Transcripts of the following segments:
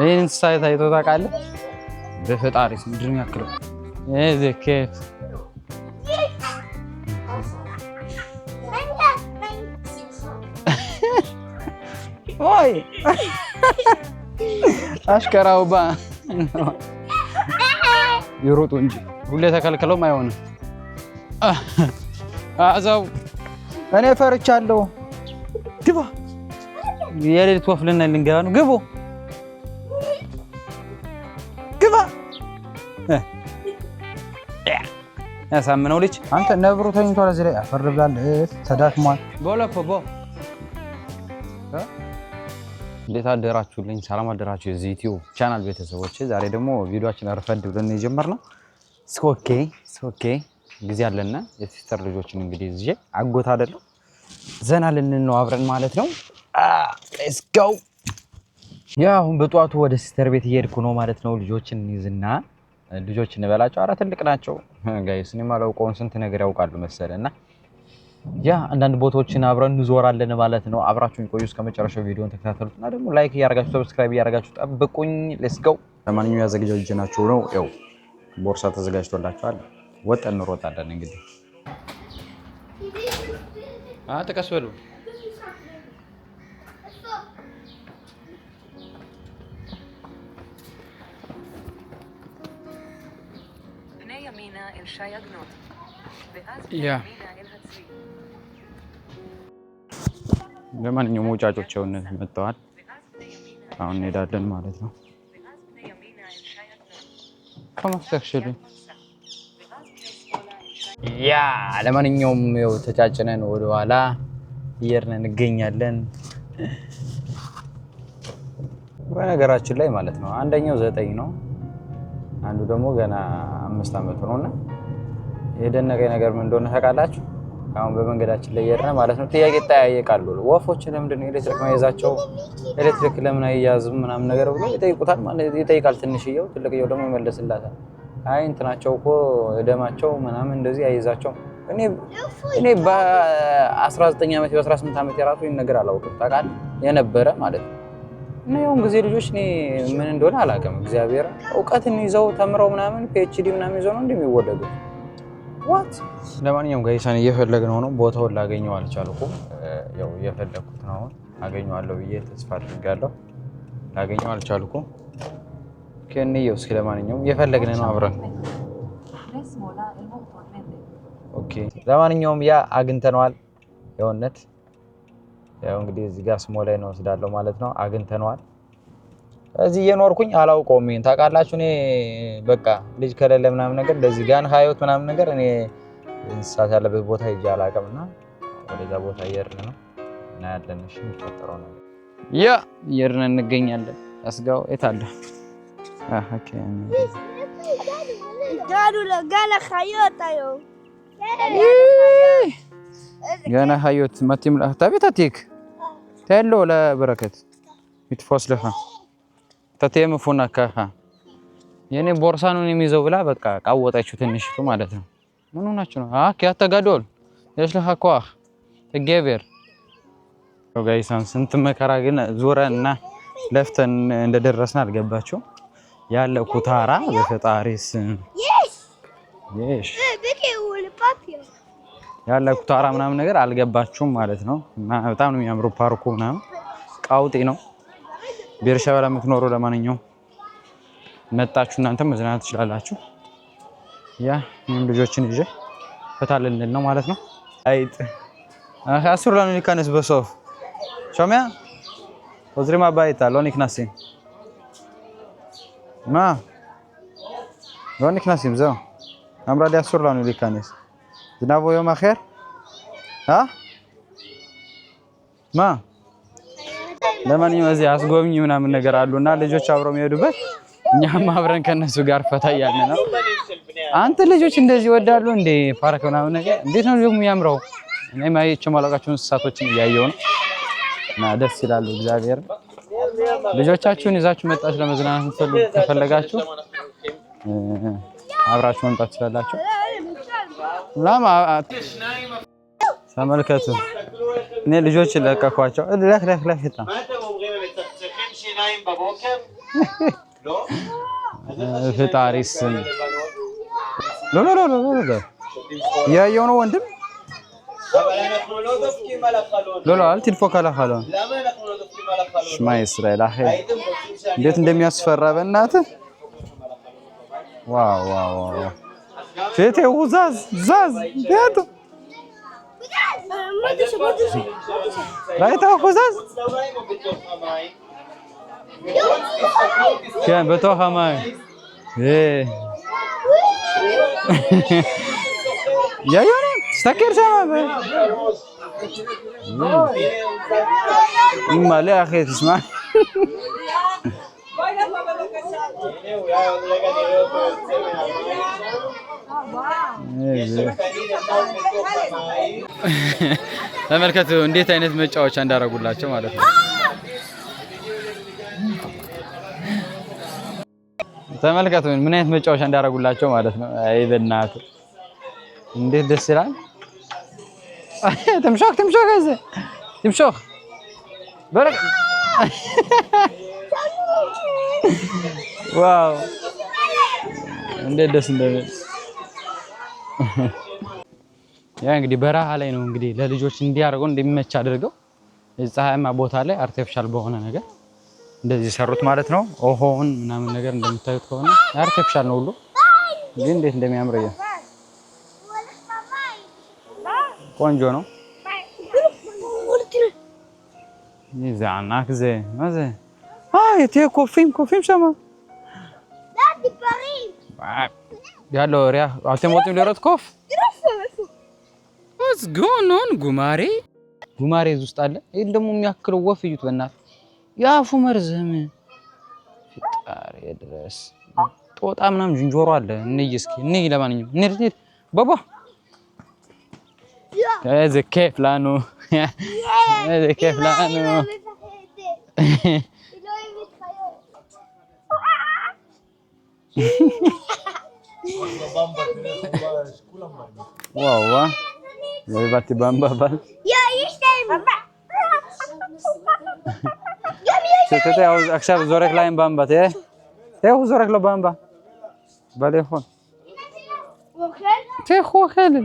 ይሄን ሳይት አይቶ ታውቃለህ? በፈጣሪስ ምንድነው ያክለው? እዚህ ከፍ ወይ አሽከራውባ ይሮጡ እንጂ ሁሌ ተከልክለውም አይሆንም። አዛው እኔ ፈርቻለሁ። ግባ የሌሊት ወፍ ልንገባ ነው። ግቡ ግባ። ያሳምነው ልጅ አንተ ነብሩ ተኝቷል እዚህ ላይ አፈር ብላለህ። ተዳክሟል። ቦለፎ ቦ እንዴት አደራችሁልኝ? ሰላም አደራችሁ የዚህ ዩቲዩብ ቻናል ቤተሰቦች። ዛሬ ደግሞ ቪዲዮአችን አርፈድ ብለን የጀመርነው ኦኬ ጊዜ አለና የሲስተር ልጆችን እንግዲህ እዚህ አጎት አይደለም ዘና ልንል ነው አብረን ማለት ነው። ሌትስ ጎ። ያ አሁን በጧቱ ወደ ሲስተር ቤት እየሄድኩ ነው ማለት ነው። ልጆችን ይዝና ልጆችን እንበላቸው። አረ ትልቅ ናቸው ጋይስ። እኔ ማላውቀውን ስንት ነገር ያውቃሉ መሰለና ያ አንዳንድ ቦታዎችን አብረን እንዞራለን ማለት ነው። አብራችሁን ቆዩ እስከ መጨረሻው ቪዲዮን ተከታተሉትና ደግሞ ላይክ ያርጋችሁ ሰብስክራይብ ያርጋችሁ ጠብቁኝ። ሌትስ ጎ። ለማንኛውም ያዘጋጀናችሁ ነው ያው ቦርሳ ተዘጋጅቶላችኋል። ወጣን እንሮጣለን እንግዲህ ተቀስበሉ ያ ለማንኛውም ወጫጮች ሆነ መጣዋል። አሁን እንሄዳለን ማለት ነው። ከመፍተክሽሉ ያ ለማንኛውም ያው ተጫጭነን ወደ ኋላ እየርን እንገኛለን። በነገራችን ላይ ማለት ነው አንደኛው 9 ነው፣ አንዱ ደግሞ ገና 5 አመት ነውና የደነቀኝ ነገር ምን እንደሆነ ታውቃላችሁ? አሁን በመንገዳችን ላይ እየርን ማለት ነው ጥያቄ ጠያየቃሉ። ወፎች ለምንድን ነው ኤሌክትሪክ ማይዛቸው ኤሌክትሪክ ለምን አይያዝም ምናምን ነገር ብሎ ይጠይቁታል ማለት ይጠይቃል። ትንሽየው ትልቅየው ደግሞ ይመልስላታል። አይ እንትናቸው እኮ ደማቸው ምናምን እንደዚህ አይዛቸው። እኔ በ19 አመት በ18 አመት የራሱ ነገር አላውቅም ታውቃለህ የነበረ ማለት ነው። እና ያውን ጊዜ ልጆች እኔ ምን እንደሆነ አላውቅም። እግዚአብሔር እውቀትን ይዘው ተምረው ምናምን ፒኤችዲ ምናምን ይዘው ነው እንደሚወለዱት። ዋት ለማንኛውም ጋይሳን እየፈለግነው ነው። ቦታውን ላገኘው አልቻልኩም። ያው እየፈለኩት ነው። አሁን አገኘዋለሁ ብዬ ተስፋ አድርጋለሁ። ላገኘው አልቻልኩም። ከነየው እስኪ ለማንኛውም እየፈለግን ነው አብረን። ኦኬ ለማንኛውም ያ አግኝተነዋል። የሆነት ያው እንግዲህ እዚህ ጋር ስሞ ላይ ነው ወስዳለሁ ማለት ነው። አግኝተነዋል። እዚህ እየኖርኩኝ አላውቀውም። ይሄን ታውቃላችሁ። እኔ በቃ ልጅ ከሌለ ምናምን ነገር እንደዚህ ጋር ሀይወት ምናምን ነገር እኔ እንስሳት ያለበት ቦታ ሂጅ አላውቅምና ወደዛ ቦታ እየሄድን ነው እና ያለን እሺ የሚፈጠረው ነገር ያ እየሄድን እንገኛለን። ያስጋው የታለ ኦኬ ጋላ ሀይወት አዩ ጋና ሀይወት ማቲም ታቤታቲክ ታሎ ለበረከት ይትፎስልህ ተቴም ፉናካካ የኔ ቦርሳ ነው የሚይዘው ብላ በቃ ቃወጣችሁ ትንሽቱ ማለት ነው። ምን ሆናችሁ ነው? ያተጋዶል የሽለሃኳ ተገበር ጋይሳን ስንት መከራ ግን ዞረንና ለፍተን እንደደረስን አልገባችሁ ያለ ኩታራ በፈጣሪስ ያለ ኩታራ ምናምን ነገር አልገባችሁም ማለት ነው። እና በጣም ነው የሚያምረው ፓርኩ ምናምን ቃውጤ ነው። ቤርሻበላ የምትኖሩ ለማንኛውም መጣችሁ እናንተም መዝናናት ትችላላችሁ። ያ ምን ልጆችን ይዤ ፈታልልን ነው ማለት ነው። አይጥ አሱር ለምን ይካነስ በሶፍ ሻሚያ ወዝሪማ ባይታ ሎኒክ ናሲም ማ ሎኒክ ናሲም ዘው አምራዲ አሱር ለምን ይካነስ ዝናቦ يوم اخر ማ ለማንኛውም እዚህ አስጎብኝ ምናምን ነገር አሉና ልጆች አብረው የሚሄዱበት እኛም አብረን ከነሱ ጋር ፈታ ያልን ነው። አንተ ልጆች እንደዚህ ይወዳሉ እንዴ ፓርክ ምናምን ነገር እንዴት ነው ደግሞ የሚያምረው? እኔ ማየቸው ማለቃቸውን እንስሳቶችን እያየሁ ነው እና ደስ ይላሉ። እግዚአብሔር ልጆቻችሁን ይዛችሁ መጣችሁ ለመዝናናት ከፈለጋችሁ አብራችሁ መምጣት ትችላላችሁ። ላማ ተመልከቱ። እኔ ልጆች ለቀኳቸው ለክ ፍጣሪስ ሎ ያየው ነው ወንድም ሎ አል ትልፎካ ለኻሎን למה אנחנו לא דופקים על החלון? ሽማ እስራኤል አኺ הייתם רוצים שאני... እንዴት እንደሚያስፈራ በእናትህ ዋው ዋው ዋው ፌቴ ውዛዝ ዛዝ ቢያቱ ראית חוזז? כן, בתוך המים. יא יונה, תסתכל שם. אם מלא אחי, תשמע. הנה, אולי עוד רגע נראה אותו יוצא מהמים. ተመልከቱ እንዴት አይነት መጫወቻ እንዳረጉላቸው ማለት ነው። ተመልከቱ ምን አይነት መጫወቻ እንዳረጉላቸው ማለት ነው። አይ በእናትህ እንዴት ደስ ይላል። ተምሾክ አይዘ ተምሾክ በረክ ዋው እንዴት ደስ እንደሚል ያ እንግዲህ በረሃ ላይ ነው እንግዲህ ለልጆች እንዲያርገው እንደሚመች አድርገው ፀሐያማ ቦታ ላይ አርቲፊሻል በሆነ ነገር እንደዚህ ሰሩት ማለት ነው። ኦሆን ምናምን ነገር እንደምታዩት ከሆነ አርቲፊሻል ነው ሁሉ ግን እንዴት እንደሚያምር ነው። ቆንጆ ነው። ይዛናክ ዘ ማዘ አይ ኮፊም ሸማ ዳዲ ፓሪም ያለው ሪያ አልተሞትም ለረት ኮፍ What's going on ጉማሬ ውስጥ አለ። ይሄ ደግሞ የሚያክለው ወፍ እዩት በእናትህ ያፉ መርዘም ፍጣሪ ድረስ ጦጣ ምናምን ዝንጀሮ አለ። እንይ እስኪ እንይ ለማንኛውም እንሂድ ባባ ከዘ ከፍላኑ ዋው ወይባቲ ባምባባል تتي عاوز اكشف زورك لاين بامبا تي هو زورك لو بامبا باليفون تي خو خالد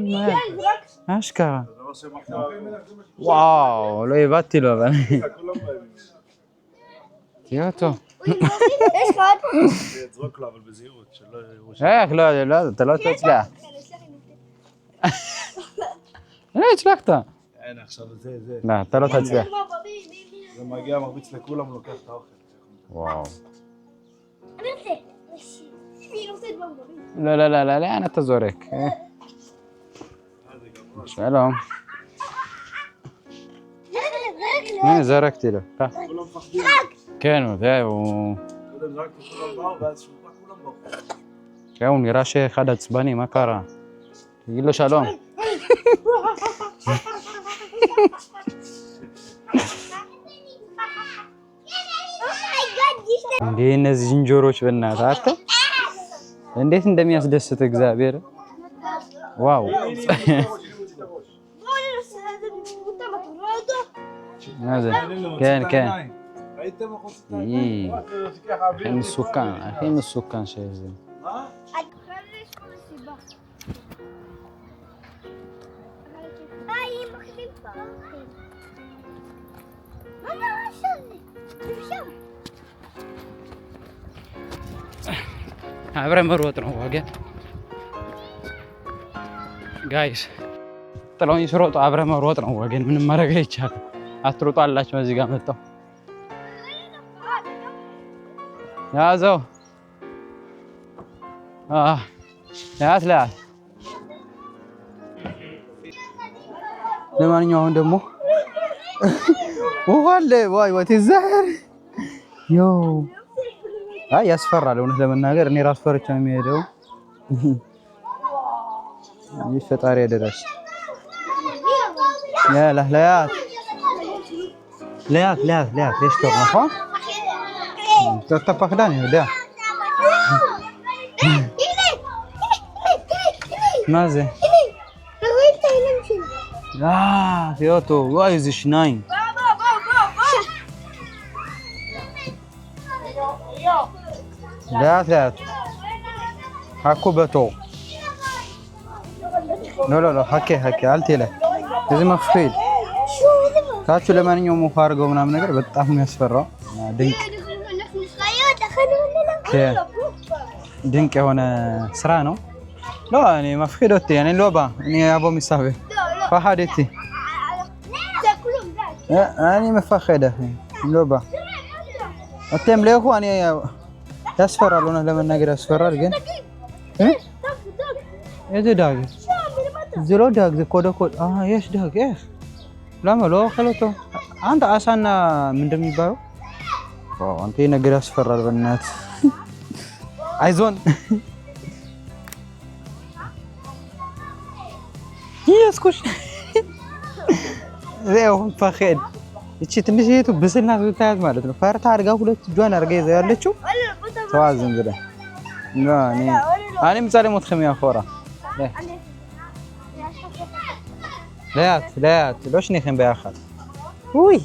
اشكرا واو لو يباتي لو تياتو ايش قاعد يترك له بالبزيوت هيك لا ثلاثة تطلع ليش لقطة انا خشب زي لا ثلاثة تطلع لما جاء مربيت لكلهم لوكاش تاخذ واو لا لا انا تزورك سلام من زركتي له كلهم فاقدين كانوا ذا و كلهم زركت كلهم باو بس كلهم باو كانوا نراشي خدت سباني ما كارا يقول له شالوم እንዴ እነዚህ ዝንጀሮች በእናትህ አተ እንዴት እንደሚያስደስት እግዚአብሔር ዋው ماذا كان أخي من السكان شيء زين አብረን መሮጥ ነው ዋጋ ጋይስ ጥለውኝ ሲሮጡ አብረን መሮጥ ነው ወገን ምንም ማድረግ አይቻልም። አትሮጡ አላችሁ እዚህ ጋር መጣው ያዘው ያት ለማንኛውም ደግሞ ወዋለ ዋይ ወትዛር ዮ አይ ያስፈራል። እውነት ለመናገር እኔ ራስ ፈርቼ ነው የሚሄደው። ይፈጣሪ ያደረስ يا لهليات ليات ليش تروح ها تتفقدان ده ماذا فيوتو وايز شناين لا هاكو بتو لا حكي قالتي له لازم مخفيل ታቹ ለማንኛውም ሙখ አድርገው ምናምን ነገር በጣም የሚያስፈራው ድንቅ የሆነ ስራ ነው لا يعني مفخدتي يعني لوبا اني ابو مسافه فحدتي انا مفخده لوبا اتم له انا ያስፈራል ነው ለመናገር ያስፈራል ግን ايه داغ زلو داغ ኮደ يش داغ يش لما لو خلطو አንተ አሳና ምንድነው የሚባለው አንተ ነገር ያስፈራል በእናት አይዞን يسكش زيهم فخد እቺ ትንሽ የቱ ብስልና ብታያት ማለት ነው ፈርታ አድርጋ ሁለት እጇን አድርጋ ይዘው ያለችው ተዋዝን ብለ እኔ ምሳሌ ሞት ከሚያ ፎራ ላያት ليش نخن بياخر ውይ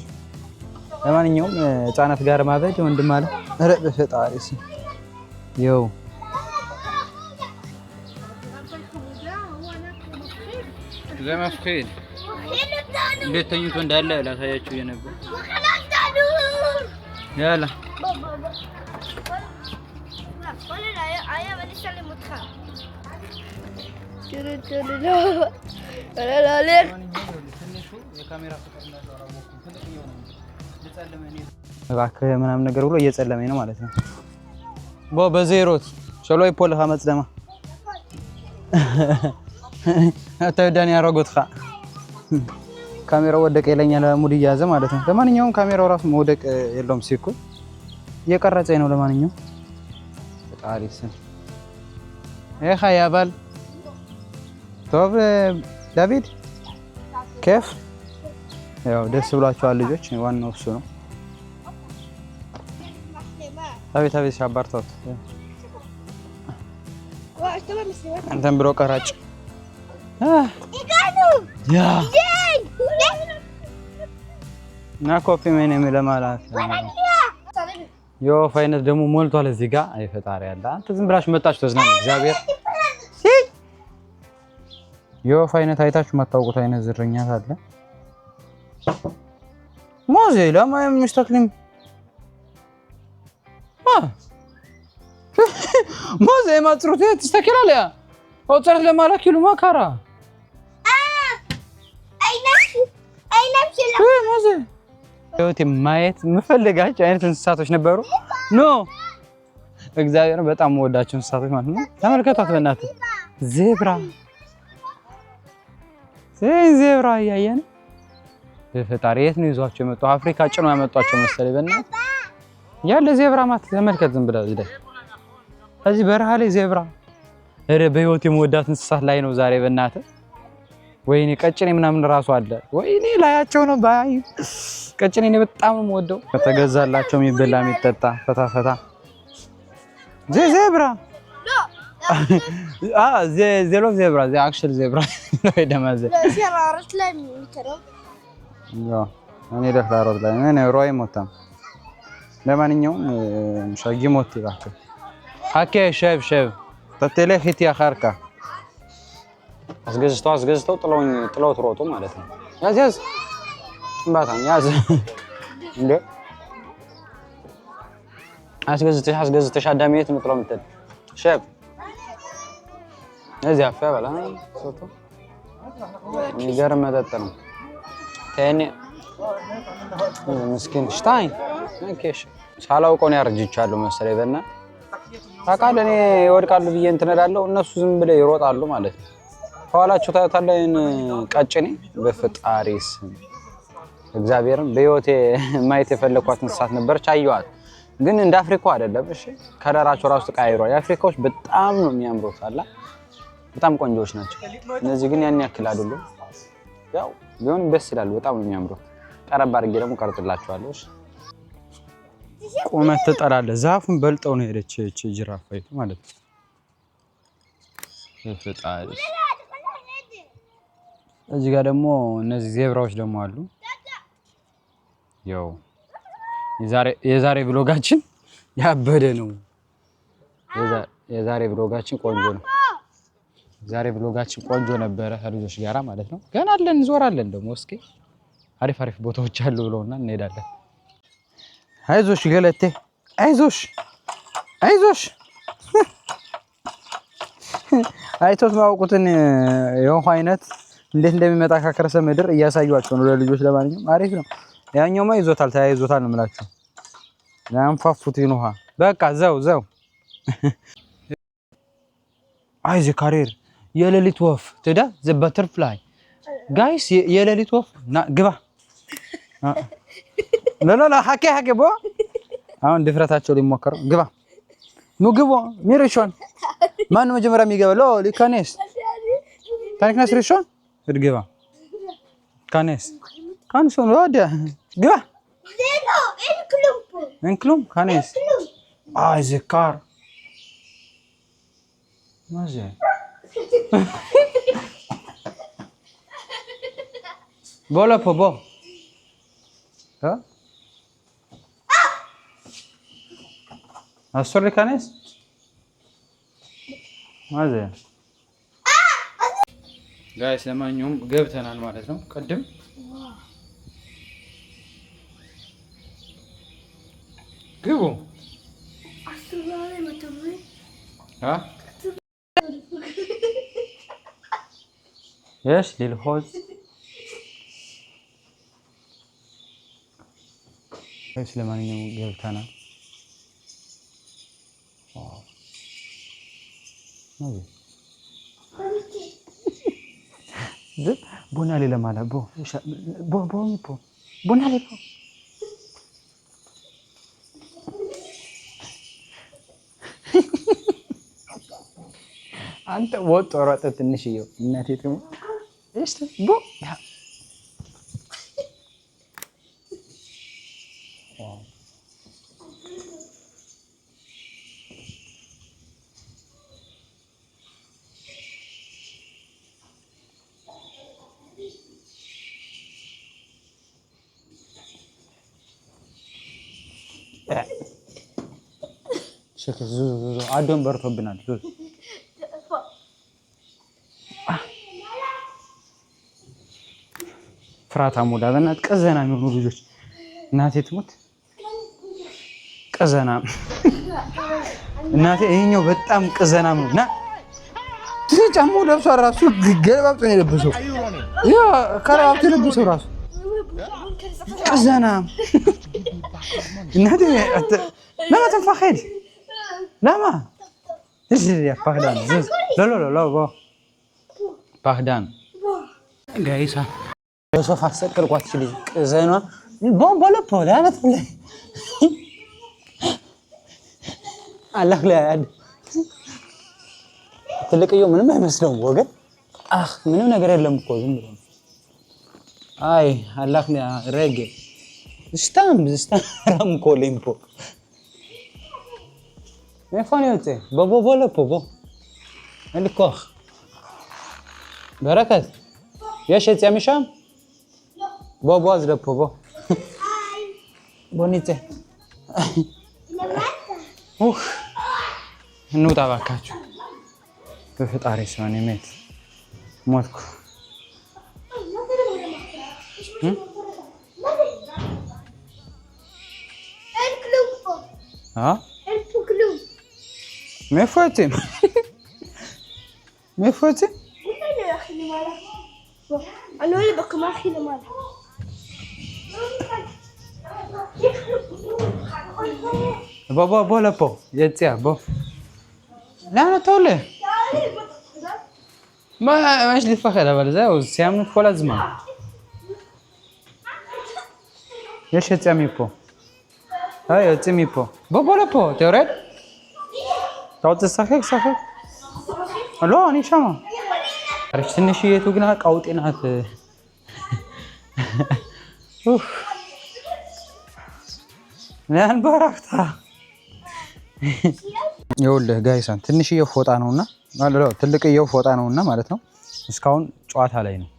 ለማንኛውም ህፃናት ጋር ማበድ ወንድም አለ ኧረ በፈጣሪስ ይው ለማፍከል እንዴት ተኝቶ እንዳለ ላሳያችሁ የነበር ያላ እባክህ ምናምን ነገር ብሎ እየጸለመኝ ነው ማለት ነው በዜሮት ሸሎ ይፖል ሀመጽደማ አታውዳን ያረጋግጥካ ካሜራው ወደቀ ይለኛል ሙድ ይያዘ ማለት ነው ለማንኛውም ካሜራው ራሱ መውደቅ የለውም ሲኩ እየቀረጸኝ ነው ለማንኛውም ጣሪስ يا بال طب ዳቪድ كيف ያው ደስ ብሏቸዋል ልጆች ዋናው እሱ ነው አቤት ሻባርታት አንተም ብሎ ቀራጭ ያ ና ኮፒ ምን ለማለት ዮ ፋይነት ደግሞ ሞልቷል እዚህ ጋር አይ ፈጣሪ ያለ አንተ ዝም ብላችሁ መጣችሁ ተዝናኑ እግዚአብሔር ዮ ፋይነት አይታችሁ መታወቁት አይነት ዝርኛት አለ موزي لا ما مستقلم موزي ما تروح تستكل عليها او تعرف لما لا كيلو ما كرا اي نفس موزي ህይወቴ ማየት የምፈልጋቸው አይነት እንስሳቶች ነበሩ ኖ እግዚአብሔር በጣም ወዳቸው እንስሳቶች ማለት ነው ተመልከቷት በእናትህ ዜብራ ያያየን በፈጣሪ የት ነው ይዟቸው የመጣው አፍሪካ ጭኖ ያመጣቸው መሰለኝ በእናትህ ያለ ዜብራ ማለት ተመልከት ዝም ብለህ እዚህ በረሃ ላይ ዜብራ እረ በህይወቴ የምወዳት እንስሳት ላይ ነው ዛሬ በእናትህ ወይኔ ቀጭኔ ምናምን ራሱ አለ ወይኔ ላያቸው ነው ባይ ቀጭኔ እኔ በጣም ነው የምወደው ከተገዛላቸው የሚበላ የሚጠጣ ፈታ ዜብራ ዜሎ ዜብራ አክቹዋሊ ዜብራ ነው ደማዘ ሸራሮች ላይ የሚከረው እኔ ደፍላሮት ላይ እኔ ሮይ ሞታም ለማንኛውም ሻጊ ሞት ይባክህ ሀኬ ሸብ ተተለ ኺት ያخርካ አስገዝተው ጥለው ትሮጡ ማለት ነው ያዝ ባታም ያዝ እንዴ አስገዝተሽ አዳሚት ምጥለው ምትል ሸብ እዚህ አፈ በላ ሶቶ ይገርም መጠጥ ነው ተኔ ምስኪን ሽታይን እንከሽ ሳላውቀው ነው ያርጅቻለሁ መሰለኝ በእና ታውቃለህ እኔ ይወድቃሉ ብዬ እንትን እላለሁ እነሱ ዝም ብለው ይሮጣሉ ማለት ነው ኋላቸው ታያታለህን ቀጭኔ በፈጣሪስ እግዚአብሔርን በህይወቴ ማየት የፈለኳት እንስሳት ነበርች አየኋት ግን እንደ አፍሪካው አይደለም እሺ ከለራቸው ራሱ ተቀያይሯል የአፍሪካዎች በጣም ነው የሚያምሩት አላ በጣም ቆንጆዎች ናቸው እነዚህ ግን ያን ያክል አይደሉም ያው ቢሆን ደስ ይላል በጣም ነው የሚያምሩት ቀረብ አድርጌ ደግሞ ቀርጥላቸዋለሁ እሺ ቁመት ተጠራለ ዛፉን በልጠው ነው ሄደች እቺ ጅራፍ አይቱ ማለት ነው ፈጣሪ እዚህ ጋር ደግሞ እነዚህ ዜብራዎች ደግሞ አሉ ያው የዛሬ ብሎጋችን ያበደ ነው የዛሬ ብሎጋችን ቆንጆ ነው። ዛሬ ብሎጋችን ቆንጆ ነበረ ከልጆች ጋራ ማለት ነው። ገና አለን እንዞራለን ደግሞ እስኪ አሪፍ ቦታዎች አሉ ብለውና እንሄዳለን። አይዞሽ ገለቴ አይዞሽ አይቶት ማውቁትን የውሃ አይነት እንዴት እንደሚመጣ ከከርሰ ምድር እያሳዩአቸው ነው ለልጆች። ለማንኛውም አሪፍ ነው። ያኛውማ ይዞታል ተያይዞታል ነው የምላችሁ። ያንፋፉትን ውሃ በቃ ዘው አይዚ ካሬር የሌሊት ወፍ ትዳ ዘ በተርፍላይ ጋይስ የሌሊት ወፍ ና ግባ ላ ሐኬ ቦ አሁን ድፍረታቸው ሊሞከረው ግባ ኑ ግቦ ሚርሾን ማን መጀመሪያ የሚገባ ሎ ሊካኔስ ታሪክናስ ሪሾን እድግባ ካኔስ ካንሶን ወደ ግባ እንክሉም ካኔስ አይ ዘካር ማዘ ቦላ ፖቦ አሶር ካኔስ ማዘ ጋይስ ለማንኛውም ገብተናል ማለት ነው። ቅድም ግቡ ايش للحوض ايش ለማንኛውም ገብተናል። ቡና ሌላ ማለት ቡና ሌላ አንተ ወጥ ወራጠ ትንሽዬው እናቴ ትሙ እሺ ቦ شكل زوزو عدهم برتوبنا زوز ፍራታ ሙላ በእናት ቀዘና የሚሆኑ ልጆች እናቴ ትሙት ቀዘና እናቴ ይሄኛው በጣም ቀዘና ነው እና ጫማው ለብሶ ራሱ ገለባብጦ ነው የለበሰው ያ ከራብቶ ለብሰው ራሱ ቀዘና እናቴ ለማ ተንፋخد ለማ እሺ ያ ፓህዳን ሎ ፓህዳን ጋይሳ ሶፋ ሰቅልኳት ልጅ ቀዘና ቦምቦለ ፖላነት ላይ አላህ ላይ ትልቅየው ምንም አይመስለውም ወገን ምንም ነገር የለም እኮ ዝም ብሎ አይ አላህ ላይ ረገ ስታም ኮሊምፖ መፋኒውቴ ቦቦለ ፖቦ እንዲኮህ በረከት የሸት ያምሻም ቦቦዝ ለፖቦ ቦኒቴ እንውጣ እባካችሁ በፈጣሪ ስም እኔት ሞትኩ مفاتن انا اللي بقى ما اخي مالها بابا بولا بو يتيا بو لا انا تولي ما ماش لي فخر ولا زي وسيامن كل زمان ليش يتيامي بو هاي يتيامي بو بولا بو تورد ታውት ሰፈክ አሎ እኔ ሻማ አረች ትንሽዬቱ ግን አቃውጤ ናት ያን ባራክታ ይኸውልህ ጋይሳን ትንሽዬው ፎጣ ነውና ማለት ትልቅዬው ፎጣ ነውና ማለት ነው እስካሁን ጨዋታ ላይ ነው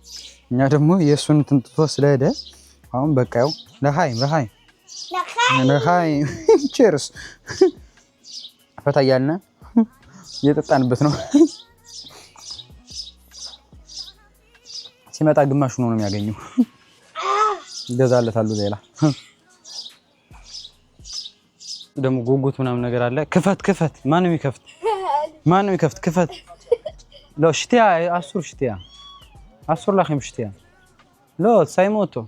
እኛ ደግሞ የሱን ትንጥቶ ስለሄደ አሁን በቃ ያው ለሃይ ቺርስ ፈታ እያልን እየጠጣንበት ነው ሲመጣ ግማሽ ነው የሚያገኘው ይገዛለታሉ ሌላ ደግሞ ጉጉት ምናምን ነገር አለ ክፈት ማንም ይከፍት ክፈት لا شتيا أسور شتيا أسور لاخيم شتيا لا سايموتو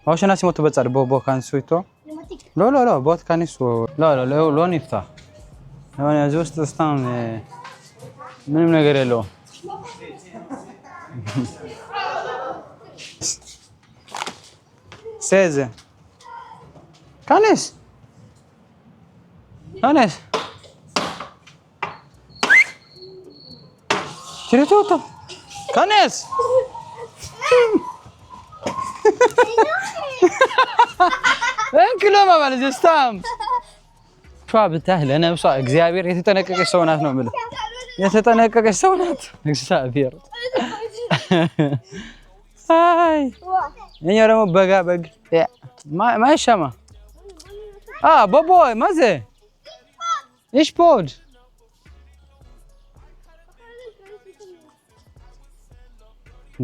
هاوش ناس يموتو بتصير بو كان سويتو لا بوت كان يسو لا لو نفتح أنا جوست استان من نقدر له سيزه كانس شريتوتو كانس انكلوا ما بالجستام شو بتاهل انا وصا እግዚአብሔር የተጠነቀቀች ሰው ናት ነው የምልህ የተጠነቀቀች ሰው ናት እግዚአብሔር አይ እኛ ደግሞ በግ ማይሻማ بابا ماذا ايش بود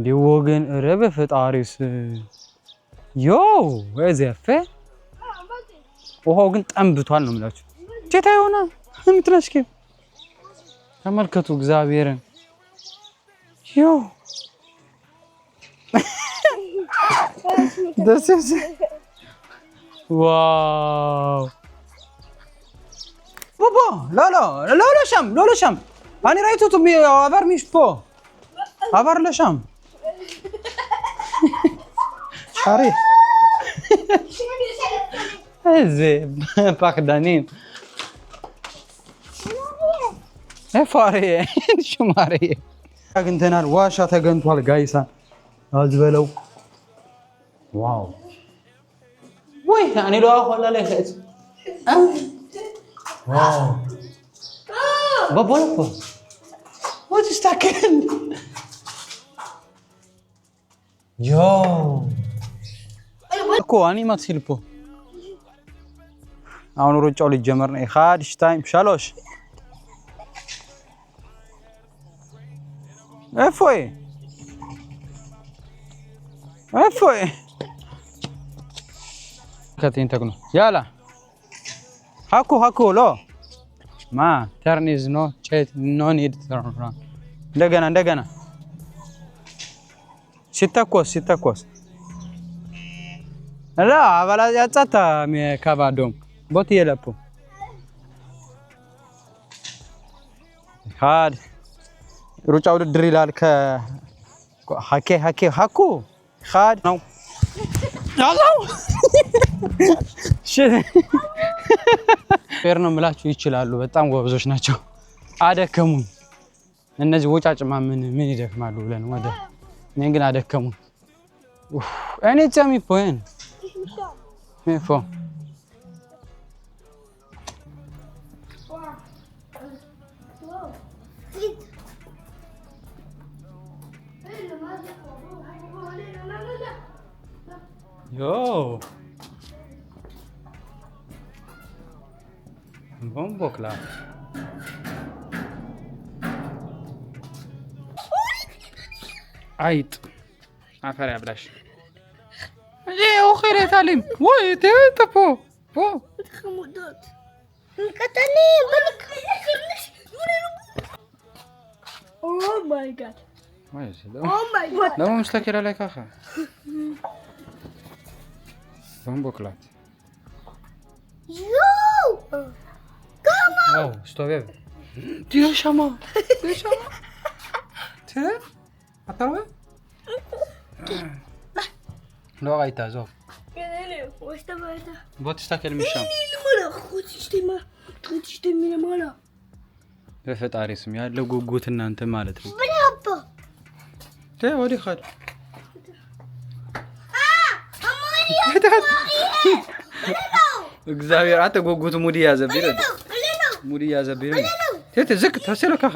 دي وغن ربع فطاريس يو وزفه وهو ግን ጠምብቷል ነው የምላችሁ ቼታ ይሆና ምትነስኪ ተመልከቱ እግዚአብሔርን ዮ ደስስ واو بابا لا شام انا رايته تبي ابر مش بو ابر لا شام شاري زين باكدانين فاري شو ماري اغنتنال واشا تغنتوال غايسا ازبلو واو وي يعني لو اخذ لا ليخت واو بابا what is that يو እኮ አኒማ ትልፖ አሁን ሩጫው ሊጀመር ነው ኻድሽ ታይም ሻሎሽ እፎይ كاتين تكنو يلا هاكو لو ما ترنيز نو تشيت نو نيد ترن እንደገና ሲተኮስ لا አባላ ያጻታ ከባዶም ቦት የለፖ ሃድ ሩጫ ውድድር ይላል ሃኩ ሃድ ነው ያለው ፌር ነው ምላችሁ ይችላሉ በጣም ጎበዞች ናቸው አደከሙኝ እነዚህ ወጫጭማ ምን ይደክማሉ ብለን ወደ እኔ ግን አደከሙኝ እኔ ጫሚ ፖን ሜፎ Yo. Bombo claro. عيط. عفاري عبلاش. ايه اخرى تعلم. وي انت بو. خمودات. كتاني بدك. Oh my god. ما يصير. Oh my god. لا مش تاكل عليك اخا. Bombo claro. Yo. Come on. Oh, estou a ver. Tira chama. Tira. Atarve. Não vai estar, Zó. Vou testar aquele michão. በፈጣሪ ስም ያለው ጉጉት እናንተ ማለት ነው። ወዲ ኸድ እግዚአብሔር አተ ጉጉት ሙዲ ያዘብኝ ተተ ዝቅ ተሰለ ከኻ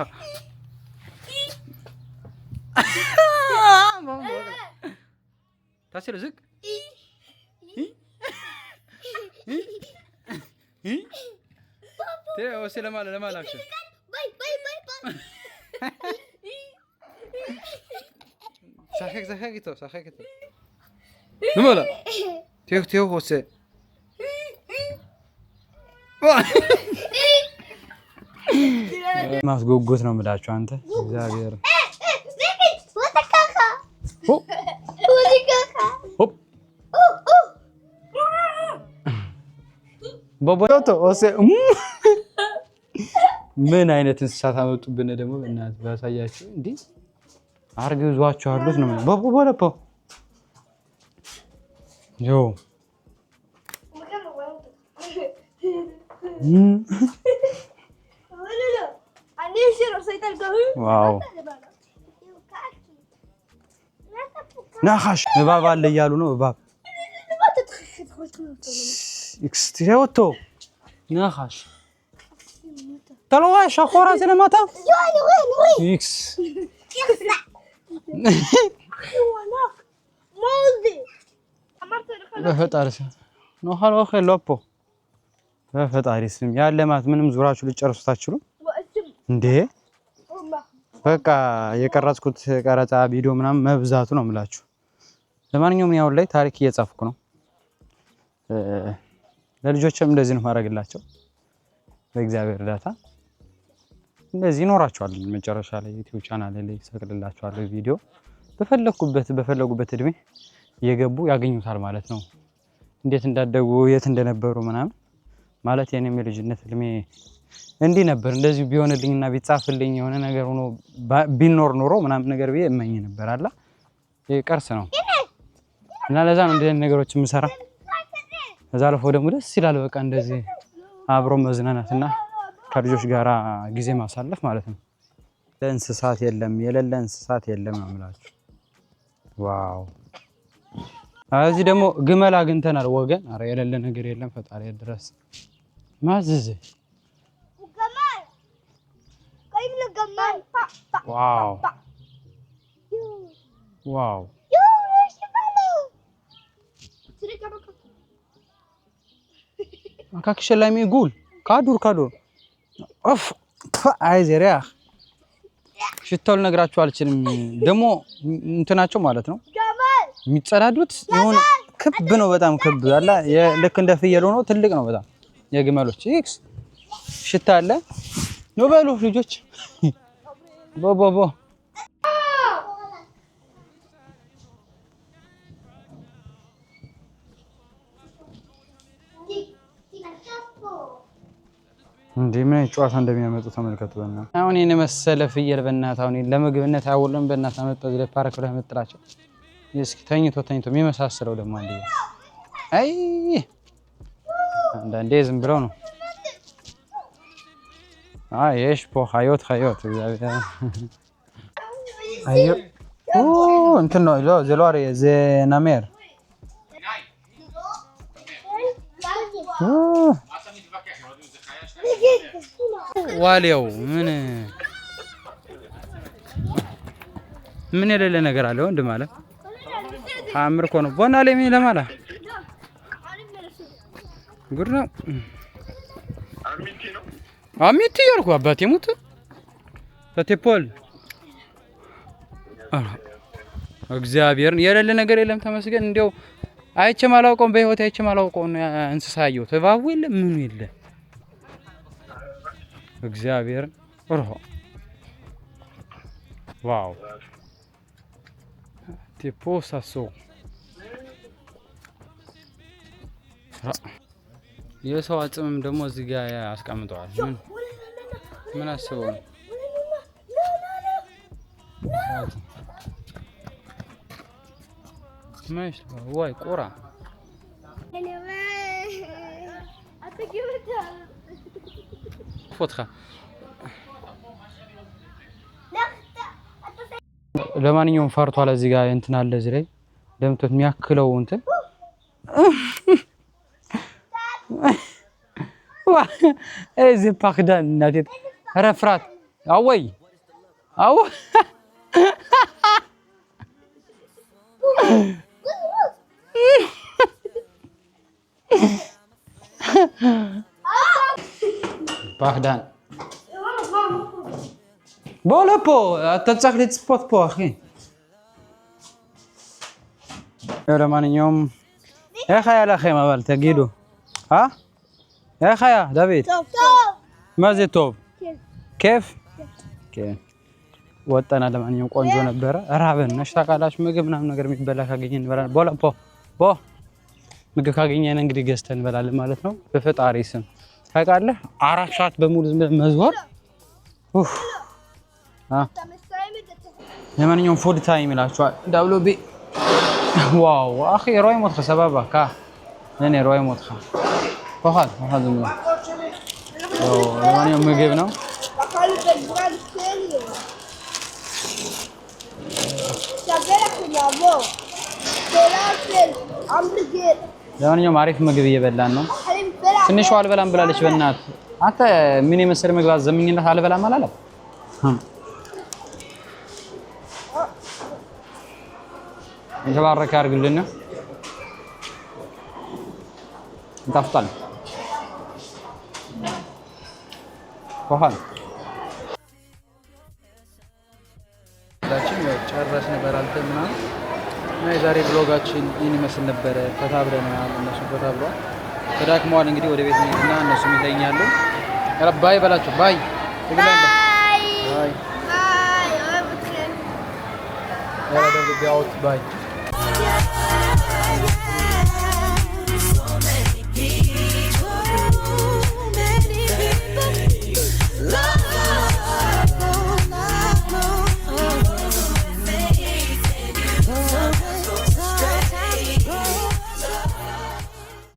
ተሰለ ዝቅ تي وسيله لما لاكش باي باي باي ساخيكتو نمالا تيو وسي ማስጎጎት ነው የምላችሁ አንተ እግዚአብሔር ቦቦቶ ኦሴ ምን አይነት እንስሳት አመጡብን ደግሞ በእናት ባሳያችሁ እንዴ አርግዟቸው አሉት ነው ቦቦቦለፖ ዮ ዋው ናኻሽ እባብ አለ እያሉ ነው እባብ ኤክስትሪዮቶ ናኻሽ ተለዋሽ አቆራ ስለማታ ኤክስ በፈጣሪ ነው ሃሎ ኸሎፖ በፈጣሪ ስም ያለማት ምንም ዙራችሁ ልጨርሱት አትችሉ እንዴ በቃ የቀረጽኩት ቀረጻ ቪዲዮ ምናምን መብዛቱ ነው የምላችሁ። ለማንኛውም ያው ላይ ታሪክ እየጻፍኩ ነው። ለልጆችም እንደዚህ ነው ማድረግላቸው በእግዚአብሔር እርዳታ እንደዚህ ይኖራቸዋል። መጨረሻ ላይ ዩቲዩብ ቻናል ላይ ሰቅልላቸዋለሁ ቪዲዮ በፈለጉበት እድሜ እየገቡ ያገኙታል ማለት ነው። እንዴት እንዳደጉ የት እንደነበሩ ምናምን ማለት የኔም የልጅነት እድሜ እንዲህ ነበር እንደዚህ ቢሆንልኝና ቢጻፍልኝ የሆነ ነገር ሆኖ ቢኖር ኖሮ ምናምን ነገር ቢየ እመኝ ነበር አላ ይቀርስ ነው እና ለዛ ነው እንደዚህ ነገሮች የምሰራ። ከዛ ለፎ ደግሞ ደስ ይላል በቃ እንደዚህ አብሮ መዝናናትና ከልጆች ጋራ ጊዜ ማሳለፍ ማለት ነው። ለእንስሳት የለም የሌለ እንስሳት የለም አምላችሁ ዋው እዚህ ደግሞ ግመል አግኝተናል ወገን። ኧረ የሌለ ነገር የለም ፈጣሪ ድረስ ማዝዝ ዋው ዋው አካክሽ ላይ ሚጉል ካዱር ኦፍ አይዘሪያ ሽታው ልነግራችሁ አልችልም። ደግሞ እንትናቸው ማለት ነው የሚጸዳዱት የሆነ ክብ ነው በጣም ክብ አላ ልክ እንደ ፍየል ሆኖ ትልቅ ነው በጣም የግመሎች ኤክስ ሽታ አለ ነው በሉ ልጆች ቦቦቦ እንዴ ምን ጨዋታ እንደሚያመጡ ተመልከቱ። በእናትህ አሁን የኔ መሰለ ፍየል በእናትህ አሁን ለምግብነት አይወለም በእናትህ አመጣው እዚህ ፓርክ ላይ አመጣላቸው። እስኪ ተኝቶ የሚመሳሰለው ደግሞ አንዴ አይ አንዳንዴ ዝም ብለው ነው ايش بو خيوط እግዚአብሔር አዮ እንትን ነው ሎ ዘሎሪ ዘናሜር ዋሊያው ምን የሌለ ነገር አለ ወንድ ማለት አምር እኮ ነው ቦና ለሚ ለማላ ጉድ ነው አሚቲ ያልኩ አባቴ ሙት ፈቴፖል እግዚአብሔርን የሌለ ነገር የለም ተመስገን። እንደው አይቼም አላውቀውም በህይወት አይቼም አላውቀውም እንስሳየው ተባቡ የለ ምኑ የለ እግዚአብሔርን ኦርሆ ዋው ቴፖሳሶ የሰው አጽምም ደግሞ እዚህ ጋር አስቀምጠዋል። ምን አስበው ነው ማይሽ ወይ ቆራ ፎትካ ለማንኛውም ፈርቷል። እዚህ ጋር እንትን አለ እዚህ ላይ ደምቶት የሚያክለው እንትን እዚህ ፓክዳን እናቴ ረፍራት አወይ አው واحدان بولا بو تتسخ لي سبوت بو اخي يا ማንኛውም يا خيا لا خيمه بل تجيدو ها يا خيا دافيد ماذا توب كيف كيف ወጣና ለማንኛውም ቆንጆ ነበረ ራበን ነሽ ታውቃላችሁ ምግብ ምናምን ነገር የሚበላ ካገኘን እንበላለን ቦላ ቦ ምግብ ካገኘን እንግዲህ ገዝተን እንበላለን ማለት ነው በፈጣሪ ስም ታውቃለህ 4 ሰዓት በሙሉ መዝወር ለማንኛውም ፉድ ታይም ይላችኋል ዳብሎ ቢ واو اخي روي مدخ سببك انا روي مدخ فخذ لمانيوم ምግብ ነው ለማንኛውም አሪፍ ምግብ እየበላን ነው ትንሽ አልበላም ብላለች በእናት አንተ ምን የመሰለ ምግብ አዘምኝነት አልበላም አላለም የተባረከ አድርግልን ይጣፍጣል ኮሃን ዳችን ጨረስን በራልተና እና የዛሬ ብሎጋችን ይህን ይመስል ነበር ፈታ ብለናል እነሱ ፈታ ብለዋል ተዳክመዋል እንግዲህ ወደ ቤት እንሄድና እነሱ ይተኛሉ ባይ በላቸው ባይ ባይ ባይ ባይ ባይ